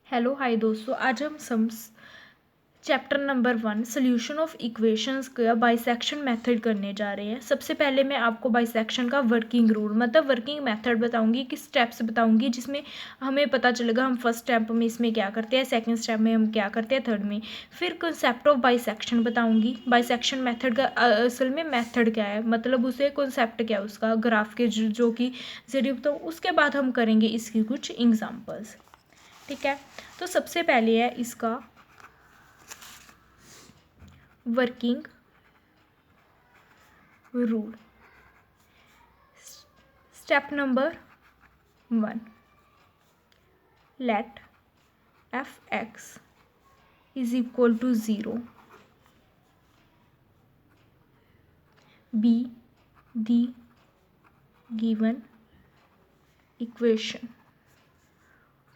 Hello hi दोस्तों, आज हम sums chapter number 1 solution of equations का बाइसेक्शन मेथड करने जा रहे हैं। सबसे पहले मैं आपको बाइसेक्शन का वर्किंग रूल मतलब वर्किंग मेथड बताऊंगी कि स्टेप्स बताऊंगी जिसमें हमें पता चलेगा हम फर्स्ट स्टेप में इसमें क्या करते हैं, सेकंड स्टेप में हम क्या करते हैं, थर्ड में। फिर कंसेप्ट ऑफ बाइसेक्शन बताऊंगी। बाइसेक्शन मेथड का असल में मेथड क्या है, मतलब उसे कंसेप्ट क्या है उसका, ग्राफ के जो कि जरिए तो उसके बाद हम करेंगे इसकी कुछ एग्जाम्पल्स। ठीक है, तो सबसे पहले है इसका working rule. Step number 1, let F X is equal to 0 be the given equation.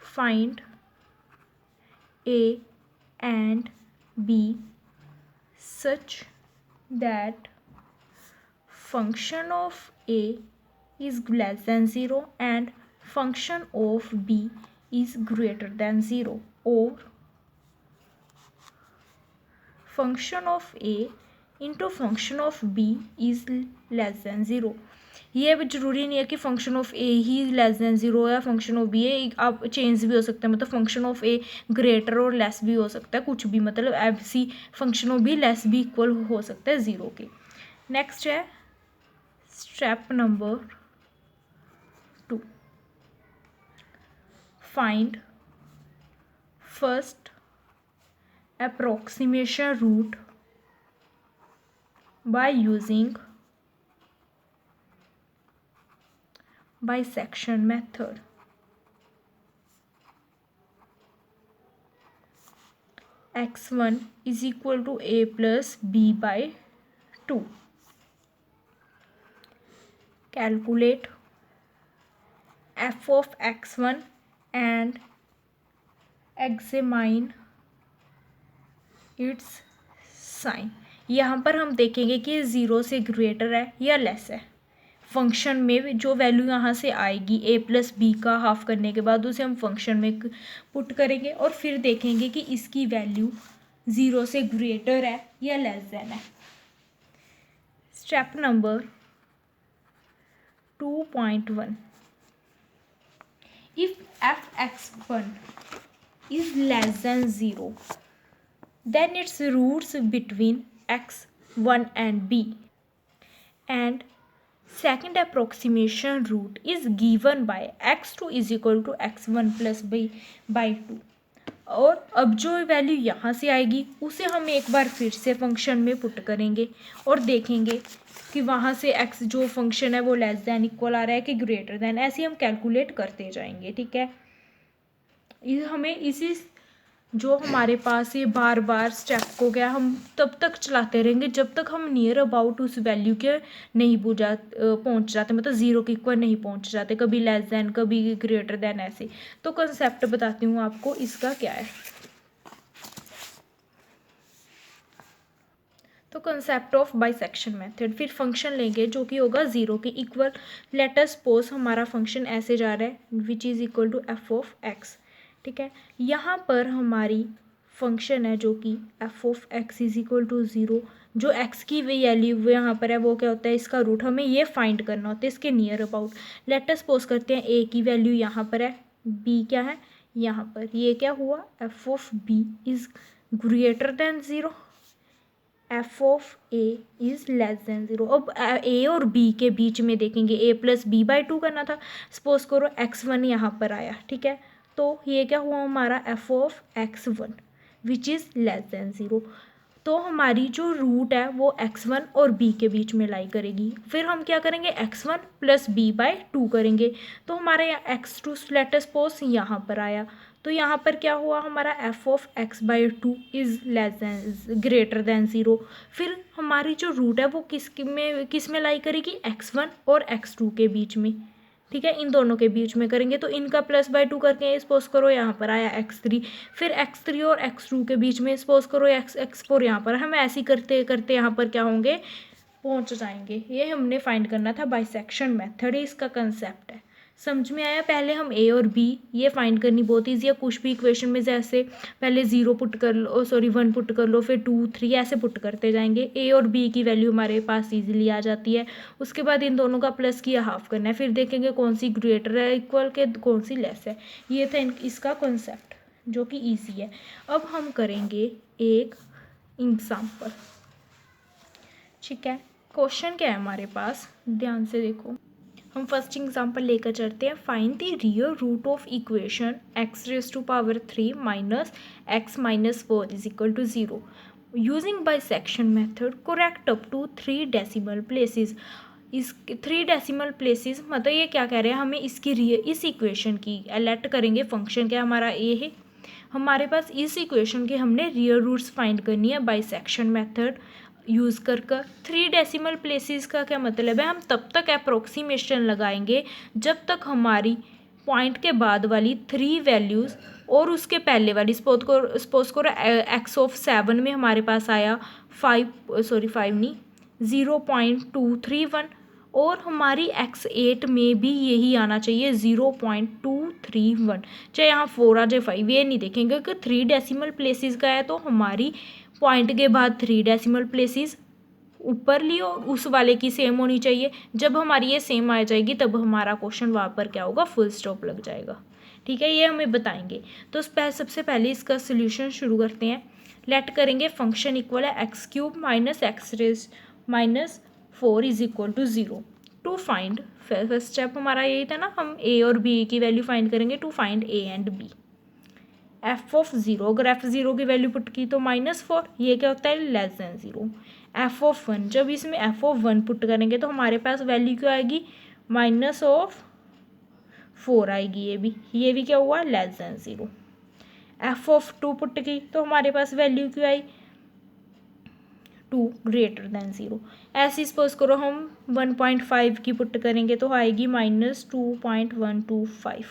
Find A and B such that function of A is less than 0 and function of B is greater than 0, or function of A into function of B is less than 0। ये अब जरूरी नहीं है कि function of A he less than 0 या function of B है, आप change भी हो सकता है, मतलब फंक्शन ऑफ ए ग्रेटर और लेस भी हो सकता है, कुछ भी, मतलब F C function of B less भी इक्वल हो सकता है 0 के। नेक्स्ट है step number 2, find first approximation root by using bisection method. x1 is equal to a plus b by 2। Calculate f of x1 and examine its sign। यहाँ पर हम देखेंगे कि ये 0 से ग्रेटर है या लेस है। फंक्शन में जो वैल्यू यहाँ से आएगी a प्लस बी का हाफ करने के बाद उसे हम फंक्शन में पुट करेंगे और फिर देखेंगे कि इसकी वैल्यू 0 से ग्रेटर है या लेस देन है। Step number 2.1, if f(x1) is less than 0 then its roots between x1 and b and second approximation root is given by x2 is equal to x1 plus b by 2। और अब जो value यहाँ से आएगी उसे हम एक बार फिर से फंक्शन में पुट करेंगे और देखेंगे कि वहाँ से x जो फंक्शन है वो लेस दैन इक्वल आ रहा है कि ग्रेटर दैन, ऐसे हम कैलकुलेट करते जाएंगे। ठीक है, हमें इसी जो हमारे पास ये बार बार स्टेप को क्या हम तब तक चलाते रहेंगे जब तक हम नियर अबाउट उस वैल्यू के नहीं पहुंच जाते, मतलब 0 के इक्वल नहीं पहुंच जाते, कभी लेस दैन कभी ग्रेटर दैन ऐसे। तो कंसेप्ट बताती हूँ आपको इसका क्या है। तो कंसेप्ट ऑफ बाइसेक्शन मेथड, फिर फंक्शन लेंगे जो कि होगा 0 के इक्वल। लेट अस सपोज हमारा फंक्शन ऐसे जा रहा है which is equal to F of X. ठीक है, यहाँ पर हमारी फंक्शन है जो कि F of X is equal to 0। जो एक्स की वैल्यू यहाँ पर है वो क्या होता है, इसका रूट हमें ये फाइंड करना होता है इसके near about. Late us suppose करते हैं ए की वैल्यू यहाँ पर है, बी क्या है यहाँ पर, ये क्या हुआ F of B is greater than 0, F of A is less than 0। अब ए और बी के बीच में देखेंगे ए प्लस बी बाई 2 करना था, सपोज करो x1 यहाँ पर आया। ठीक है, तो ये क्या हुआ हमारा F of x1 which is less than 0। तो हमारी जो रूट है वो x1 और b के बीच में लाई करेगी। फिर हम क्या करेंगे x1 प्लस बी बाई 2 करेंगे, तो हमारे यहाँ x2 लेट अस सपोज यहाँ पर आया, तो यहाँ पर क्या हुआ हमारा F of x by 2 is less than greater than 0। फिर हमारी जो रूट है वो किस में लाई करेगी, x1 और x2 के बीच में। ठीक है, इन दोनों के बीच में करेंगे, तो इनका प्लस बाई 2 करके सपोज करो यहाँ पर आया x3, फिर x3 और x2 के बीच में सपोज करो x4 यहाँ पर। हम ऐसे ही करते करते यहाँ पर क्या होंगे, पहुँच जाएंगे। ये हमने फाइंड करना था, बाइसेक्शन मेथड ही इसका कंसेप्ट है। समझ में आया। पहले हम ए और बी ये फाइंड करनी बहुत ईजी है। कुछ भी इक्वेशन में जैसे पहले 0 पुट कर लो, सॉरी 1 पुट कर लो, फिर 2 3 ऐसे पुट करते जाएंगे। ए और बी की वैल्यू हमारे पास ईजिली आ जाती है। उसके बाद इन दोनों का प्लस किया हाफ करना है, फिर देखेंगे कौन सी ग्रेटर है इक्वल के कौन सी लेस है। ये था इसका कॉन्सेप्ट जो कि ईजी है। अब हम करेंगे एक एग्जाम्पल। ठीक है, क्वेश्चन क्या है हमारे पास, ध्यान से देखो। हम फर्स्ट एग्जाम्पल लेकर चलते हैं। Find the real root of equation x⁻³ minus x minus 4 is equal to 0 using bisection method correct up to 3 decimal places. इस 3 डेसिमल प्लेसेस मतलब ये क्या कह रहे हैं, हमें इसकी इस इक्वेशन की लेट करेंगे। फंक्शन क्या हमारा ए है, हमारे पास इस इक्वेशन के हमने रियल रूट्स फाइंड करनी है बाइसेक्शन मेथड यूज़ कर 3 डेसिमल प्लेसेस का क्या मतलब है, हम तब तक अप्रोक्सीमेशन लगाएंगे जब तक हमारी पॉइंट के बाद वाली 3 वैल्यूज़ और उसके पहले वाली सपोज करो x(7) में हमारे पास आया 5 नहीं 0.231 और हमारी x8 में भी यही आना चाहिए 0.231, चाहे यहाँ 4 आ जाए 5, ये नहीं देखेंगे कि 3 डेसिमल प्लेसेस का है तो हमारी पॉइंट के बाद 3 डेसिमल प्लेसेस ऊपर लियो, उस वाले की सेम होनी चाहिए। जब हमारी ये सेम आ जाएगी तब हमारा क्वेश्चन वहाँ पर क्या होगा, फुल स्टॉप लग जाएगा। ठीक है, ये हमें बताएंगे। तो सबसे पहले इसका सोल्यूशन शुरू करते हैं। लेट करेंगे फंक्शन इक्वल है x³ minus x⁻4 is equal to 0 to find. First step हमारा यही था ना, हम a और b की वैल्यू फाइंड करेंगे to find a and b। f(0) अगर f(0) की वैल्यू पुट की तो -4, ये क्या होता है लेस देन 0। f(1) जब इसमें f(1) पुट करेंगे तो हमारे पास वैल्यू क्या आएगी, -4 आएगी। ये भी क्या हुआ, लेस देन 0। f(2) पुट की तो हमारे पास वैल्यू क्या आई, 2 ग्रेटर देन 0। ऐसे सपोज करो हम 1.5 की पुट करेंगे तो आएगी -2.125।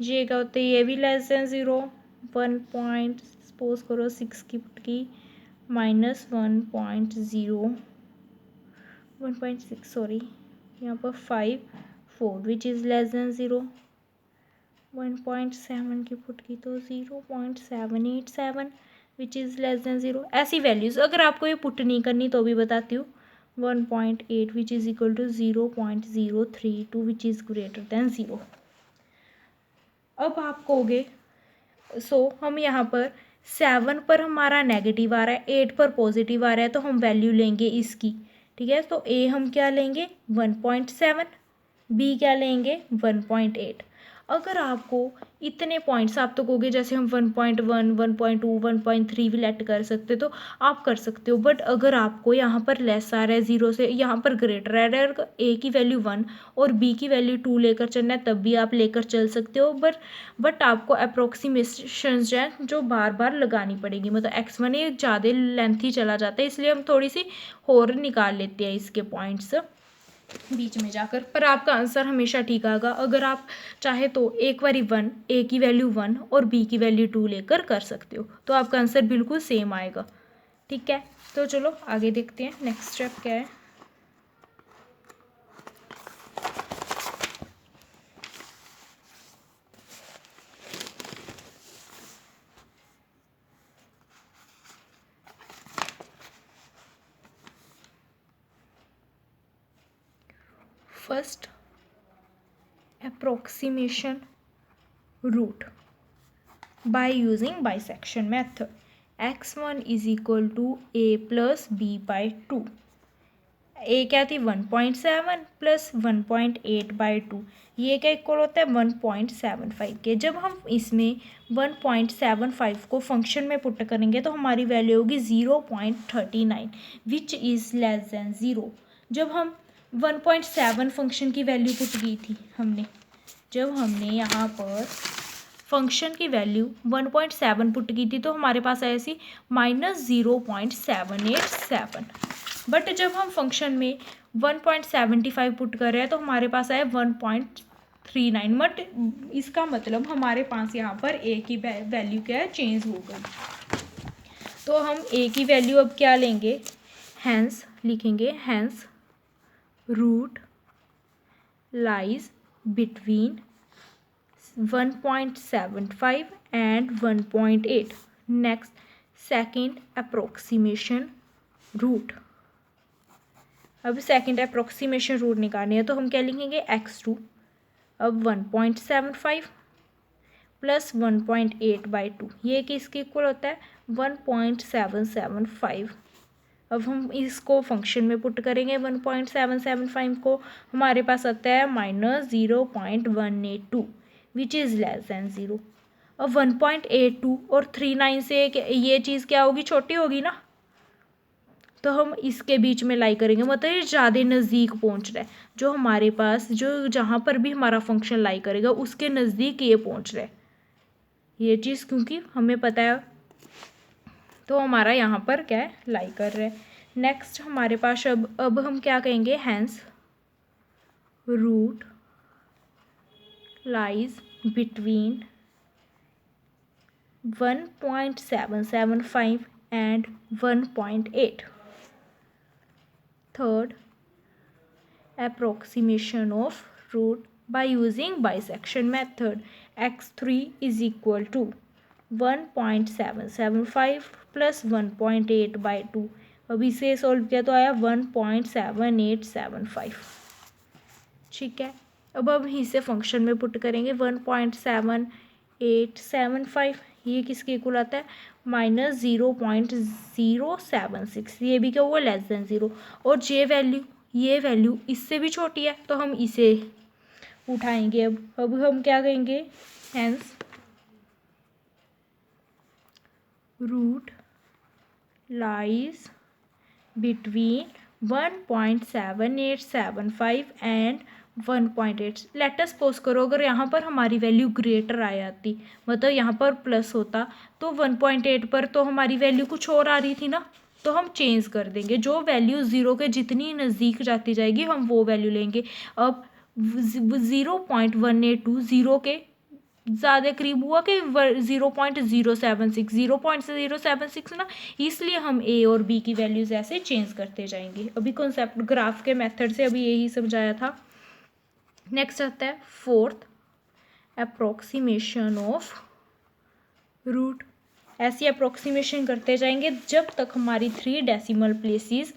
ये क्या होता है, ये भी लेस देन 0। सपोज करो 6 की पुट की -1.6 सॉरी यहाँ पर 4 विच इज़ लेस देन 0। 1.7 की पुट की तो 0.787 विच इज़ लेस देन 0। ऐसी वैल्यूज़ अगर आपको ये पुट नहीं करनी तो भी बताती हूँ। 1.8 which is equal to 0.032 which is greater than 0। अब आप कहोगे हम यहाँ पर 7 पर हमारा नेगेटिव आ रहा है, 8 पर पॉजिटिव आ रहा है, तो हम वैल्यू लेंगे इसकी। ठीक है, तो a हम क्या लेंगे 1.7, b क्या लेंगे 1.8। अगर आपको इतने पॉइंट्स, आप तो कहोगे जैसे हम 1.1 1.2 1.3 भी लेट कर सकते तो आप कर सकते हो, बट अगर आपको यहाँ पर लेस आ रहा है 0 से, यहाँ पर ग्रेटर आ रहा है, अगर a की वैल्यू 1 और b की वैल्यू 2 लेकर चलना है तब भी आप लेकर चल सकते हो। बट आपको अप्रोक्सीमेशन जो है जो बार बार लगानी पड़ेगी, मतलब x1 ये ज़्यादा लेंथी चला जाता है, इसलिए हम थोड़ी सी और निकाल लेते हैं इसके पॉइंट्स बीच में जाकर, पर आपका आंसर हमेशा ठीक आएगा। अगर आप चाहे तो एक बारी a की वैल्यू 1 और b की वैल्यू 2 लेकर कर सकते हो, तो आपका आंसर बिल्कुल सेम आएगा। ठीक है, तो चलो आगे देखते हैं नेक्स्ट स्टेप क्या है। First approximation root by using bisection method। x1 is equal to a plus b by 2। a क्या थी 1.7 प्लस 1.8 बाई 2, ये क्या इक्वल होता है 1.75 के। जब हम इसमें 1.75 को फंक्शन में पुट करेंगे तो हमारी वैल्यू होगी 0.39 विच इज़ लेस देन 0। जब हम 1.7 फंक्शन की वैल्यू पुट की थी जब हमने यहाँ पर फंक्शन की वैल्यू 1.7 पुट की थी तो हमारे पास आई सी -0.787। बट जब हम फंक्शन में 1.75 पुट कर रहे हैं तो हमारे पास आया 1.39। बट इसका मतलब हमारे पास यहाँ पर a की वैल्यू क्या है, चेंज हो गई। तो हम a की वैल्यू अब क्या लेंगे, हैंस लिखेंगे, hence root lies between 1.75 and 1.8. Next, second approximation root. अब सेकंड अप्रोक्सीमेशन रूट निकालनी है तो हम क्या लिखेंगे x2. अब 1.75 प्लस 1.8/2 ये किसके इक्वल होता है 1.775. अब हम इसको फंक्शन में पुट करेंगे 1.775 को, हमारे पास आता है -0.182 विच इज़ लेस दैन 0. अब 1.82 और 39 से ये चीज़ क्या होगी, छोटी होगी ना, तो हम इसके बीच में लाई करेंगे, मतलब ये ज़्यादा नज़दीक पहुंच रहा है. जो हमारे पास जो जहाँ पर भी हमारा फंक्शन लाई करेगा उसके नज़दीक ये पहुंच रहा है ये चीज़, क्योंकि हमें पता है तो हमारा यहाँ पर क्या है लाई कर रहा है. नेक्स्ट हमारे पास अब हम क्या कहेंगे, hence root lies between 1.775 and 1.8. Third, approximation of root by using bisection method. x3 is equal to 1.775 plus 1.8/2. अब इसे सॉल्व किया तो आया 1.7875. ठीक है, अब इसे फंक्शन में पुट करेंगे 1.7875. ये किसके इक्वल आता है -0.076. ये भी क्या हुआ लेस देन 0. और ये वैल्यू इससे भी छोटी है तो हम इसे उठाएंगे. अब हम क्या कहेंगे, hence root lies between 1.7875 and 1.8. Let suppose करो अगर यहाँ पर हमारी वैल्यू ग्रेटर आ जाती, मतलब यहाँ पर प्लस होता, तो 1.8 पर तो हमारी वैल्यू कुछ और आ रही थी ना, तो हम चेंज कर देंगे. जो वैल्यू 0 के जितनी नज़दीक जाती जाएगी हम वो वैल्यू लेंगे. अब 0.182 0 के ज़्यादा करीब हुआ कि 0.076 0.076 ना, इसलिए हम ए और बी की वैल्यूज़ ऐसे चेंज करते जाएंगे. अभी कॉन्सेप्ट ग्राफ के मेथड से अभी यही समझाया था. नेक्स्ट आता है फोर्थ, अप्रोक्सीमेशन ऑफ रूट. ऐसी अप्रोक्सीमेशन करते जाएंगे जब तक हमारी 3 डेसिमल प्लेसेस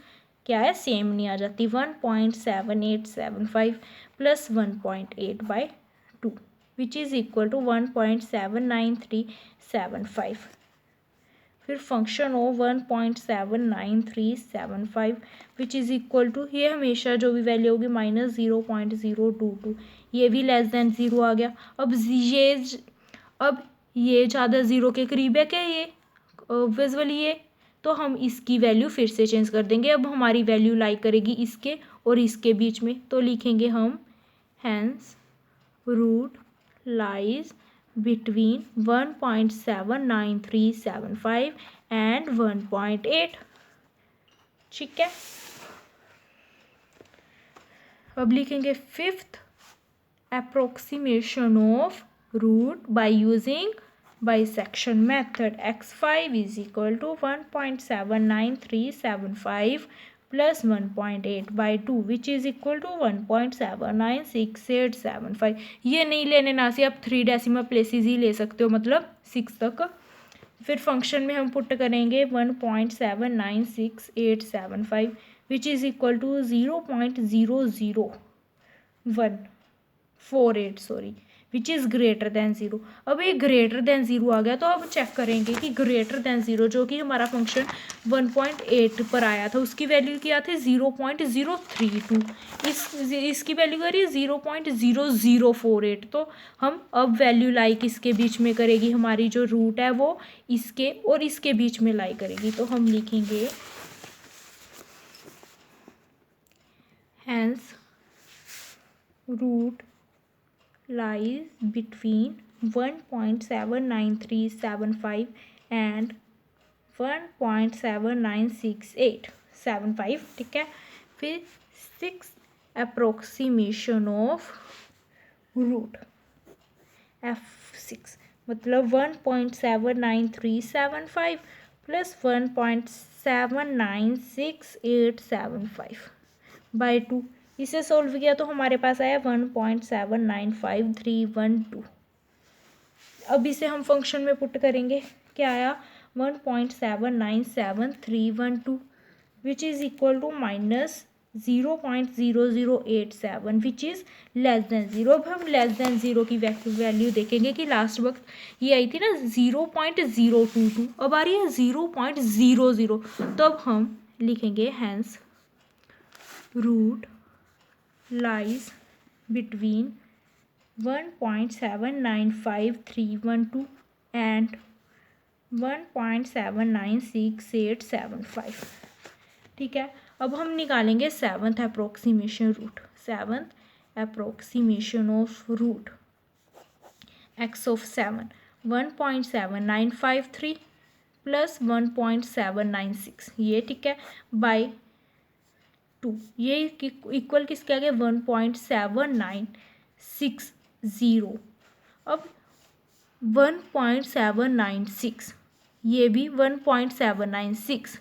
क्या है सेम नहीं आ जाती. 1.7875 plus 1.8/2 which is equal to 1.79375. फिर function of 1.79375 which is equal to, ये हमेशा जो भी वैल्यू होगी -0.022. ये भी लेस देन 0 आ गया. अब ये ज़्यादा 0 के करीब है क्या, ये विजुअली ये, तो हम इसकी वैल्यू फिर से चेंज कर देंगे. अब हमारी वैल्यू लाई करेगी इसके और इसके बीच में, तो लिखेंगे हम hence root lies between 1.79375 and 1.8. ठीक है, अब लिखेंगे fifth, approximation of root by using bisection method. x5 is equal to 1.79375 plus 1.8/2 which is equal to 1.796875. ये नहीं लेने ना से आप 3 डेसिमल प्लेसेस ही ले सकते हो, मतलब 6 तक. फिर फंक्शन में हम पुट करेंगे 1.796875 which is equal to 0.00148 which is greater than 0. अब ये ग्रेटर दैन 0 आ गया तो अब चेक करेंगे कि ग्रेटर दैन 0 जो कि हमारा फंक्शन 1.8 पर आया था उसकी वैल्यू क्या थी 0.032. इसकी वैल्यू करिए 0.0048. तो हम अब वैल्यू लाई किसके बीच में करेगी, हमारी जो रूट है वो इसके और इसके बीच में लाई करेगी. तो हम लिखेंगे hence root lies between 1.79375 and 1.79675. ठीक है, फिर 6 approximation of root f6 मतलब 1.79375 प्लस 1.796875/2 इसे सोल्व किया तो हमारे पास आया 1.795312। अब इसे हम फंक्शन में पुट करेंगे, क्या आया 1.797312 which is equal to minus 0.0087 which is less than zero. अब हम लेस देन ज़ीरो की वैल्यू देखेंगे कि लास्ट वक्त ये आई थी ना 0.022, अब आ रही है 0.00। तो अब हम लिखेंगे hence root lies between 1.795312 and 1.796875। ठीक है, अब हम निकालेंगे seventh approximation root. Seventh approximation of root X of 7 1.7953 plus 1.796 ये, ठीक है, बाय 2 ये इक्वल किसके आगे 1.7960। अब 1.796 ये भी 1.796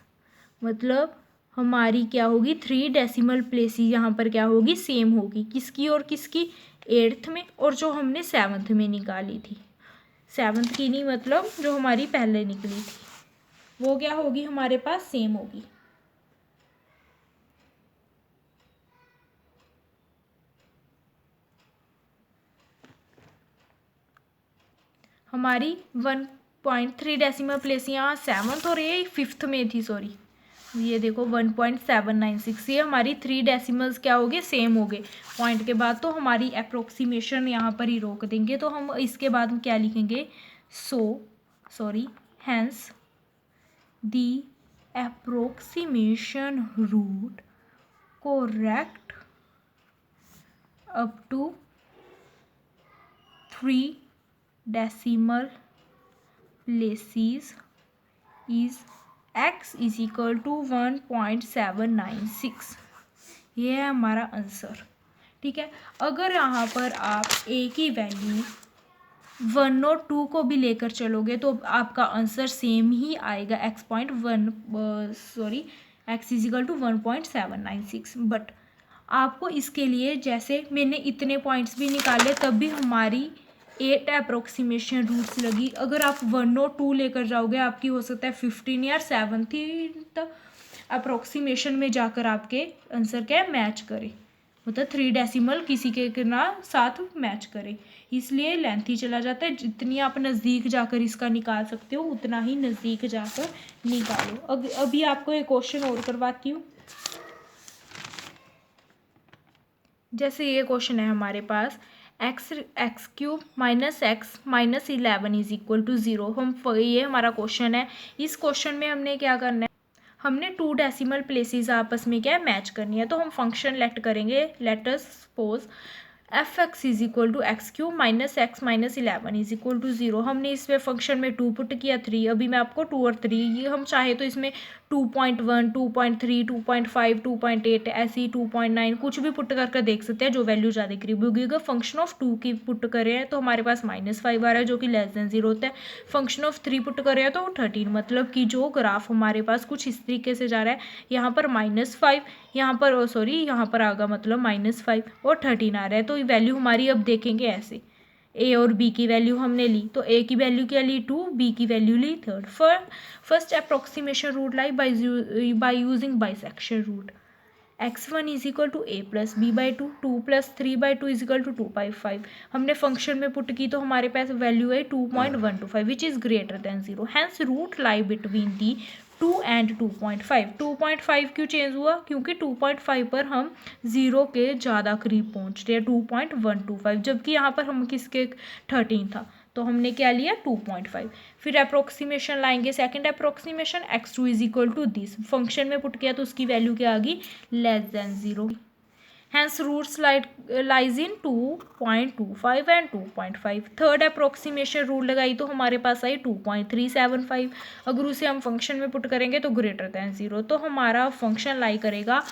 मतलब हमारी क्या होगी 3 डेसिमल प्लेसेस यहाँ पर क्या होगी सेम होगी, किसकी और किसकी 8th में और जो हमने 7th में निकाली थी। 7th की नहीं मतलब जो हमारी पहले निकली थी वो क्या होगी हमारे पास सेम होगी। हमारी 1.3 डेसिमल प्लेस यहाँ 7th और ये 5th में थी, सॉरी ये देखो 1.796 ये हमारी 3 डेसिमल्स क्या हो गए सेम हो गए पॉइंट के बाद, तो हमारी अप्रोक्सीमेशन यहाँ पर ही रोक देंगे। तो हम इसके बाद हम क्या लिखेंगे hence the approximation root correct up to 3 decimal places is x is equal to 1.796। ये है हमारा आंसर। ठीक है, अगर यहाँ पर आप a की वैल्यू 1 और 2 को भी लेकर चलोगे तो आपका आंसर सेम ही आएगा x is equal to 1.796। But आपको इसके लिए जैसे मैंने इतने पॉइंट्स भी निकाले तब भी हमारी 8 अप्रोक्सीमेशन रूट्स लगी। अगर आप 1 और 2 लेकर जाओगे आपकी हो सकता है 15 या 17th अप्रोक्सीमेशन में जाकर आपके आंसर क्या मैच करे, मतलब 3 डेसिमल किसी के ना साथ मैच करे, इसलिए लेंथ ही चला जाता है। जितनी आप नज़दीक जाकर इसका निकाल सकते हो उतना ही नज़दीक जाकर निकालो। अभी आपको एक क्वेश्चन और करवाती हूँ। जैसे ये क्वेश्चन है हमारे पास x cube minus x minus 11 is equal to 0। ये हमारा क्वेश्चन है। इस क्वेश्चन में हमने क्या करना है, हमने 2 डेसिमल प्लेसेस आपस में क्या है मैच करनी है। तो हम फंक्शन लेट करेंगे, let us suppose F X is equal to X cube minus x minus 11 is equal to 0। हमने इसमें फंक्शन में 2 पुट किया 3, अभी मैं आपको 2 और 3 ये हम चाहे तो इसमें 2.1 2.3 2.5 2.8 ऐसी 2.9 कुछ भी पुट करके देख सकते हैं जो वैल्यू ज़्यादा करीब होगी। अगर फंक्शन ऑफ 2 की पुट करें हैं तो हमारे पास -5 आ रहा है जो कि लेस देन 0 होता है। फंक्शन ऑफ 3 पुट करें हैं तो 13, मतलब कि जो ग्राफ हमारे पास कुछ इस तरीके से जा रहा है, यहाँ पर -5 यहाँ पर यहाँ पर आगा मतलब -5 और 13 आ रहा है। तो वैल्यू हमारी अब देखेंगे ऐसे, ए और बी की वैल्यू हमने ली तो ए की वैल्यू क्या ली 2, बी की वैल्यू ली 3rd। First approximation root lie by using bisection root. x1 is equal to a plus B by 2, 2 plus 3 by 2 is equal to 2/5। हमने फंक्शन में पुट की तो हमारे पास वैल्यू है 2.125 which is greater than 0। Hence root lie between the 2 and 2.5। 2.5 क्यों change हुआ, क्योंकि 2.5 पर हम 0 के ज़्यादा करीब पहुँच रहे हैं 2.125, जबकि यहाँ पर हम किसके 13 था तो हमने क्या लिया 2.5। फिर अप्रोक्सीमेशन लाएंगे, second approximation x2 is equal to this, function में पुट किया तो उसकी वैल्यू क्या आ गई less than 0। Hence roots lies in 2.25 and 2.5। Third approximation rule लगाई तो हमारे पास आई 2.375। अगर उसे हम फंक्शन में पुट करेंगे तो ग्रेटर देन 0, तो हमारा फंक्शन लाई करेगा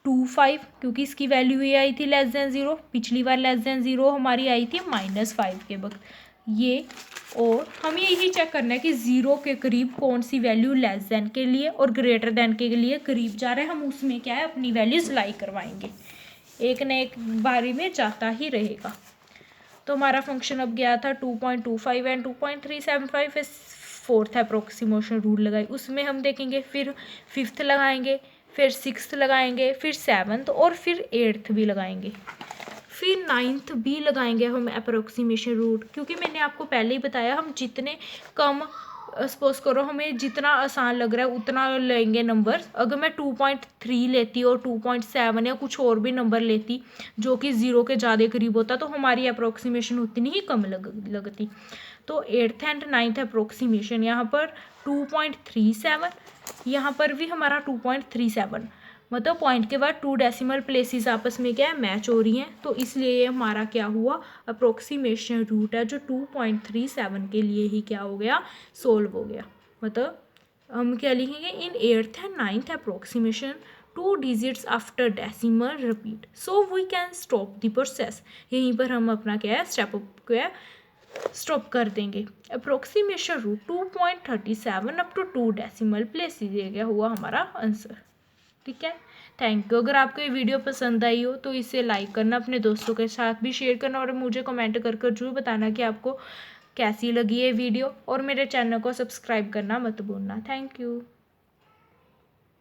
2.25 क्योंकि इसकी वैल्यू ये आई थी लेस देन 0। पिछली बार लेस देन 0 हमारी आई थी -5 के वक्त, ये, और हमें यही चेक करना है कि 0 के करीब कौन सी वैल्यू लेस देन के लिए और ग्रेटर देन के लिए करीब जा रहे हैं, हम उसमें क्या है अपनी वैल्यूज लाई करवाएंगे, एक न एक बारी में जाता ही रहेगा। तो हमारा फंक्शन अब गया था 2.25 एंड 2.375, फिर फोर्थ अप्रोक्सीमेशन रूल लगाई, उसमें हम देखेंगे, फिर फिफ्थ लगाएंगे, फिर सिक्स्थ लगाएंगे, फिर सेवन्थ और फिर एट्थ भी लगाएंगे, फिर नाइन्थ भी लगाएंगे हम अप्रोक्सीमेशन रूट, क्योंकि मैंने आपको पहले ही बताया हम जितने कम सपोज करो हमें जितना आसान लग रहा है उतना लेंगे नंबर। अगर मैं 2.3 लेती और 2.7 या कुछ और भी नंबर लेती जो कि 0 के ज़्यादा करीब होता तो हमारी अप्रोक्सीमेशन उतनी ही कम लगती। तो एट्थ एंड नाइन्थ अप्रोक्सीमेशन यहाँ पर 2.37, यहाँ पर भी हमारा 2.37, मतलब पॉइंट के बाद 2 डेसिमल प्लेसेस आपस में क्या है मैच हो रही हैं, तो इसलिए ये हमारा क्या हुआ अप्रोक्सीमेशन रूट है जो 2.37 के लिए ही क्या हो गया सोल्व हो गया। मतलब हम क्या लिखेंगे in eighth and ninth approximation 2 digits after decimal repeat, so we can stop the process. यहीं पर हम अपना क्या है स्टेप अप क्या है स्टॉप कर देंगे। Approximation root 2.37 up to 2 decimal places, ये क्या हुआ हमारा आंसर। ठीक है, थैंक यू। अगर आपको ये वीडियो पसंद आई हो तो इसे लाइक करना, अपने दोस्तों के साथ भी शेयर करना और मुझे कमेंट कर जरूर बताना कि आपको कैसी लगी ये वीडियो, और मेरे चैनल को सब्सक्राइब करना मत भूलना। Thank you.